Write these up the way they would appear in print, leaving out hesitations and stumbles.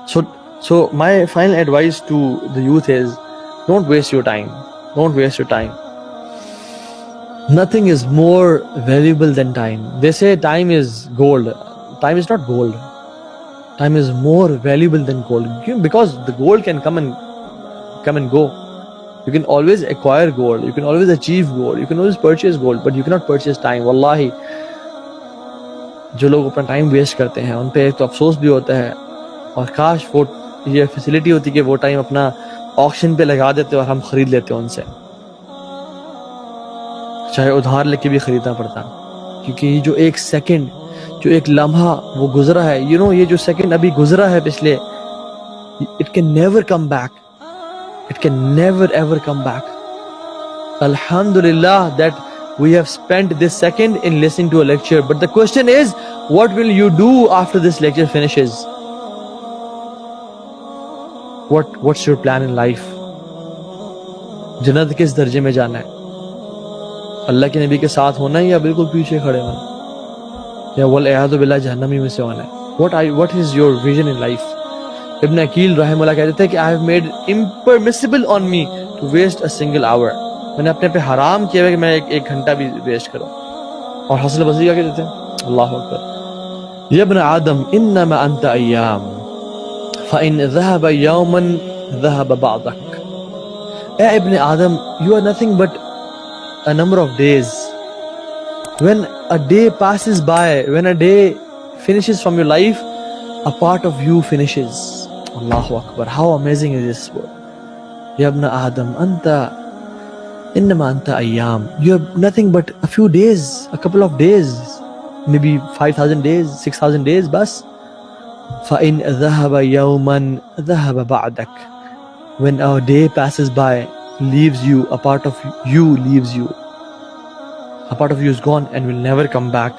So my final advice to the youth is, don't waste your time. Don't waste your time. Nothing is more valuable than time. They say time is gold. Time is not gold. Time is more valuable than gold. Because the gold can come and go. You can always acquire gold. You can always achieve gold. You can always purchase gold. But you cannot purchase time. Wallahi, جو لوگ اپنا time waste کرتے ہیں ان پہ ایک تو افسوس بھی ہوتا ہے, اور کاش وہ یہ فیسلٹی ہوتی کہ وہ ٹائم اپنا آکشن پہ لگا دیتے اور ہم خرید لیتے ان سے, چاہے ادھار لے کے بھی خریدنا پڑتا. کیونکہ یہ جو ایک سیکنڈ, جو ایک لمحہ وہ گزرا ہے, یہ جو سیکنڈ ابھی گزرا ہے پچھلے, it can never come back. It can never ever come back. الحمدللہ that we have spent this second in listening to a lecture, but the question is, what will you do after this lecture finishes? What's your plan in life? جنت کس درجے میں جانا ہے؟ اللہ کے نبی کے ساتھ ہونا ہے یا بالکل پیچھے کھڑے ہونا, یا والعیاذ باللہ جہنمی میں سے ہونا ہے؟ What is your vision in life? ابن عقیل رحمہ اللہ کہتے تھے کہ I have made impermissible on me to waste a single hour. میں نے اپنے پہ حرام کیا ہے کہ میں ایک گھنٹہ بھی ویسٹ کروں. اور حسن بصری کیا کہتے تھے؟ اللہ اکبر, یا ابن آدم انما انت ایام فان ذهب یوما ذهب بعضک. اے ابن آدم, you are nothing but a number of days. When a day passes by, when a day finishes from your life, a part of you finishes. Allahu Akbar, how amazing is this word. Ya ibn Adam anta innama anta ayyam. You are nothing but a few days, a couple of days, maybe 5,000 days, 6,000 days bas. فَإِنْ ذَهَبَ يَوْمًا ذَهَبَ بَعْدَكَ. When our day passes by, leaves you, a part of you leaves you. A part of you is gone and will never come back.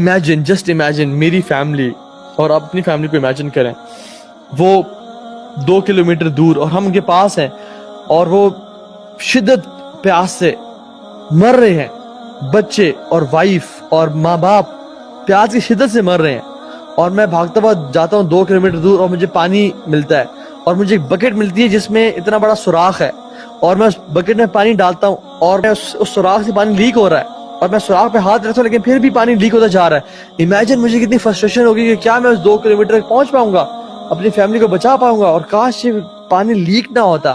Imagine, just imagine میری family اور اپنی family کو imagine کریں, وہ 2 kilometre دور اور ہم ان کے پاس ہیں, اور وہ شدت پیاس سے مر رہے ہیں, بچے اور وائف اور ماں باپ پیاس کی شدت سے مر رہے ہیں, اور میں بھاگتا ہوا جاتا ہوں 2 کلومیٹر دور اور مجھے پانی ملتا ہے, اور مجھے ایک بکٹ ملتی ہے جس میں اتنا بڑا سوراخ ہے, اور میں اس بکٹ میں پانی ڈالتا ہوں اور اس سوراخ سے پانی لیک ہو رہا ہے, اور میں سوراخ پہ ہاتھ رکھتا ہوں لیکن پھر بھی پانی لیک ہوتا جا رہا ہے. امیجن مجھے کتنی فرسٹریشن ہوگی کہ کیا میں اس 2 کلومیٹر تک پہنچ پاؤں گا, اپنی فیملی کو بچا پاؤں گا, اور کاش یہ پانی لیک نہ ہوتا,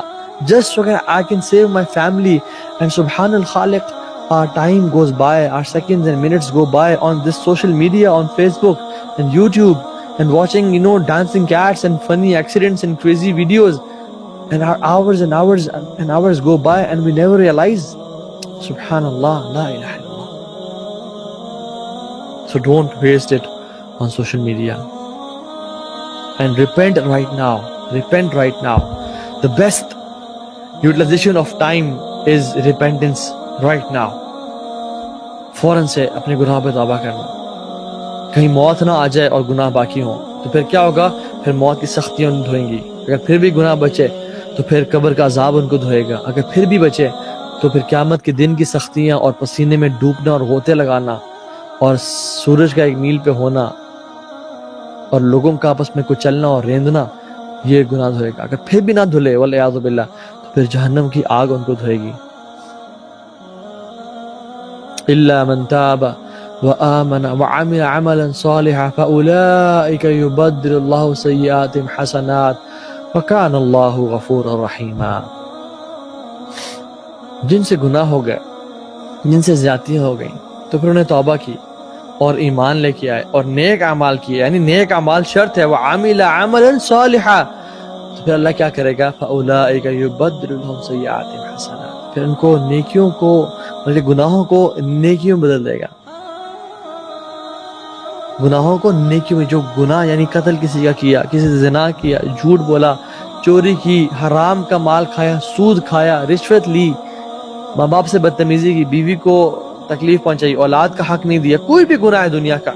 just so that I can save my family. And Subhan al-Khaliq, our time goes by, our seconds and minutes go by on this social media, on Facebook and YouTube, and watching, dancing cats and funny accidents and crazy videos, and our hours and hours and hours go by and we never realize. Subhanallah, la ilaha illallah. So don't waste it on social media, and repent right now. Repent right now. The best utilization of time is repentance right now. فوراً سے اپنے گناہ پہ توبہ کرنا. کہیں موت نہ آ جائے اور گناہ باقی ہوں تو پھر کیا ہوگا؟ پھر موت کی سختیاں ان دھوئیں گی. اگر پھر بھی گناہ بچے تو پھر قبر کا عذاب ان کو دھوئے گا. اگر پھر بھی بچے تو پھر قیامت کے دن کی سختیاں اور پسینے میں ڈوبنا اور غوطے لگانا اور سورج کا 1 میل پہ ہونا اور لوگوں کا آپس میں کچلنا اور ریندنا, یہ گناہ دھوئے گا. اگر پھر بھی نہ دھلے والعیاذ باللہ تو پھر جہنم کی آگ ان کو دھوئے گی. إلا من تاب وآمن وعمل عملا صالحا فأولئك يبدل الله سيئاتهم حسنات وكان الله غفورا رحيما. جن سے گناہ ہو گئے, جن سے زیادتیاں ہو گئیں, تو پھر انہیں توبہ کی اور ایمان لے کے آئے اور نیک اعمال کیے, یعنی نیک اعمال شرط ہے, وعمل عملا صالحا, تو پھر اللہ کیا کرے گا؟ فأولئك يبدل لهم سيئاتهم حسنات, پھر ان کو نیکیوں کو, بلکہ گناہوں کو نیکیوں بدل دے گا. گناہوں کو نیکیوں میں, جو گناہ یعنی قتل کسی کا کیا, کسی سے زنا کیا, جھوٹ بولا, چوری کی, حرام کا مال کھایا, سود کھایا, رشوت لی, ماں باپ سے بدتمیزی کی, بیوی کو تکلیف پہنچائی, اولاد کا حق نہیں دیا, کوئی بھی گناہ ہے دنیا کا,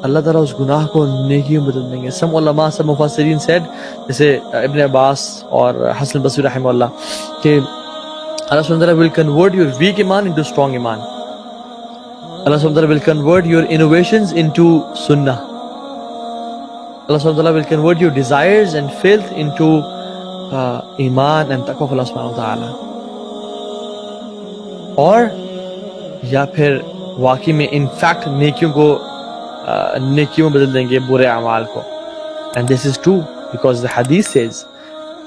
اللہ تعالیٰ اس گناہ کو نیکیوں بدل دیں گے. سم علماء, سم مفسرین said, جیسے ابن عباس اور حسن بصری رحمہ اللہ, کہ Allah subhanahu wa ta'ala will convert your weak iman into strong iman. Allah subhanahu wa ta'ala will convert your innovations into sunnah. Allah subhanahu wa ta'ala will convert your desires and filth into ایمان and taqwa of Allah subhanahu wa ta'ala. اور یا پھر واقعی میں in fact نیکیوں بدل دیں گے برے اعمال کو. And this is true because the hadith says,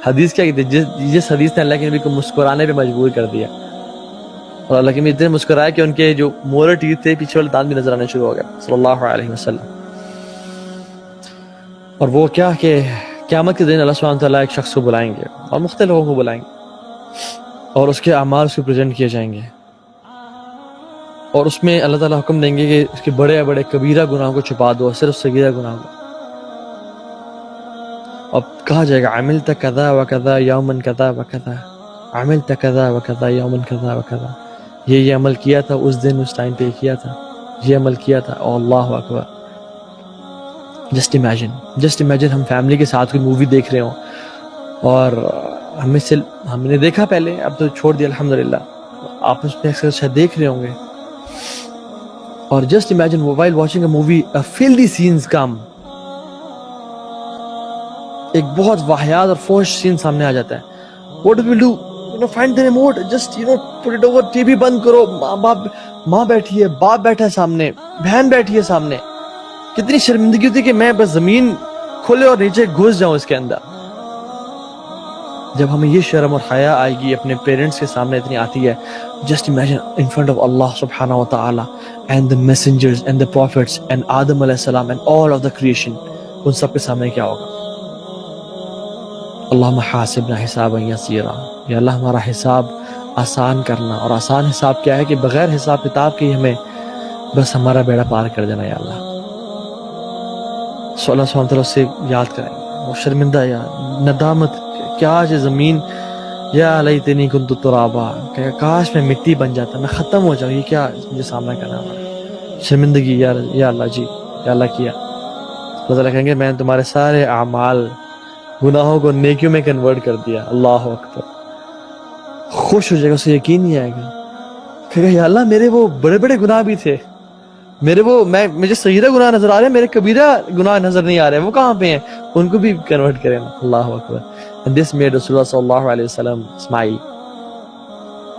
حدیث کیا کہتے ہیں, جس حدیث نے اللہ کے نبی کو مسکرانے پہ مجبور کر دیا, اور اللہ کے نبی اتنے مسکرائے کہ ان کے جو مولر ٹیتھ تھے پیچھے والے دانت بھی نظر آنے شروع ہو گئے صلی اللہ علیہ وسلم. اور وہ کیا کہ قیامت کے دن اللہ سبحانہ وتعالیٰ ایک شخص کو بلائیں گے اور مختلف لوگوں کو بلائیں گے اور اس کے اعمال اس کو پریزنٹ کیے جائیں گے, اور اس میں اللہ تعالیٰ حکم دیں گے کہ اس کے بڑے بڑے کبیرہ گناہوں کو چھپا دو, صرف صغیرہ گناہوں کو. اب کہا جائے گا عملت کذا و کذا یوما کذا و کذا, عملت کذا و کذا یوما کذا و کذا, یہ عمل کیا تھا اس دن اس ٹائم پہ کیا تھا, یہ عمل کیا تھا. اللہ اکبر. جسٹ امیجن ہم فیملی کے ساتھ کوئی مووی دیکھ رہے ہوں اور ہم نے دیکھا پہلے, اب تو چھوڑ دیا الحمدللہ, آپس میں اکثر شاید دیکھ رہے ہوں گے, اور just imagine while watching a movie filthy scenes come, ایک بہت واہیات اور فحش سین سامنے آ جاتا ہے. What do we do? Find the remote, just put it over, TV بند کرو. ماں بیٹھی ہے, باپ بیٹھا ہے سامنے, بہن بیٹھی ہے سامنے. کتنی شرمندگی ہوتی ہے کہ میں بس زمین کھولے اور نیچے گھس جاؤں اس کے اندر. جب ہمیں یہ شرم اور حیا آئے گی اپنے پیرنٹس کے سامنے اتنی آتی ہے, just imagine in front of Allah subhanahu wa ta'ala and the messengers and the prophets and Adam alayhi salam and all of the creation, ان سب کے سامنے کیا ہوگا. اللہم حاسبنا حسابا یسیرا, یا اللہ ہمارا حساب آسان کرنا. اور آسان حساب کیا ہے کہ بغیر حساب کتاب کے ہمیں بس ہمارا بیڑا پار کر دینا یا اللہ. سو اللہ سبحانہ وتعالیٰ سے یاد کریں وہ شرمندہ یا ندامت, کیا آج زمین, یا لیتنی کنت ترابا, کہ کاش میں مٹی بن جاتا, میں ختم ہو جاؤں, یہ کیا مجھے سامنا کرنا پڑا, شرمندگی. یا اللہ جی, یا اللہ کیا. اللہ تعالیٰ کہیں گے میں نے تمہارے سارے اعمال گناہوں کو نیکیوں میں کنورٹ کر دیا. اللہ اکبر. خوش ہو جائے گا, اسے یقین نہیں آئے گا, کہے گا یا اللہ میرے وہ بڑے بڑے گناہ بھی تھے, میرے وہ مجھے صغیرہ گناہ نظر آ رہے ہیں, میرے کبیرہ گناہ نظر نہیں آ رہے, وہ کہاں پہ ہیں, ان کو بھی کنورٹ کریں. اللہ اکبر. And this made Rasulullah sallallahu alaihi wasallam smile.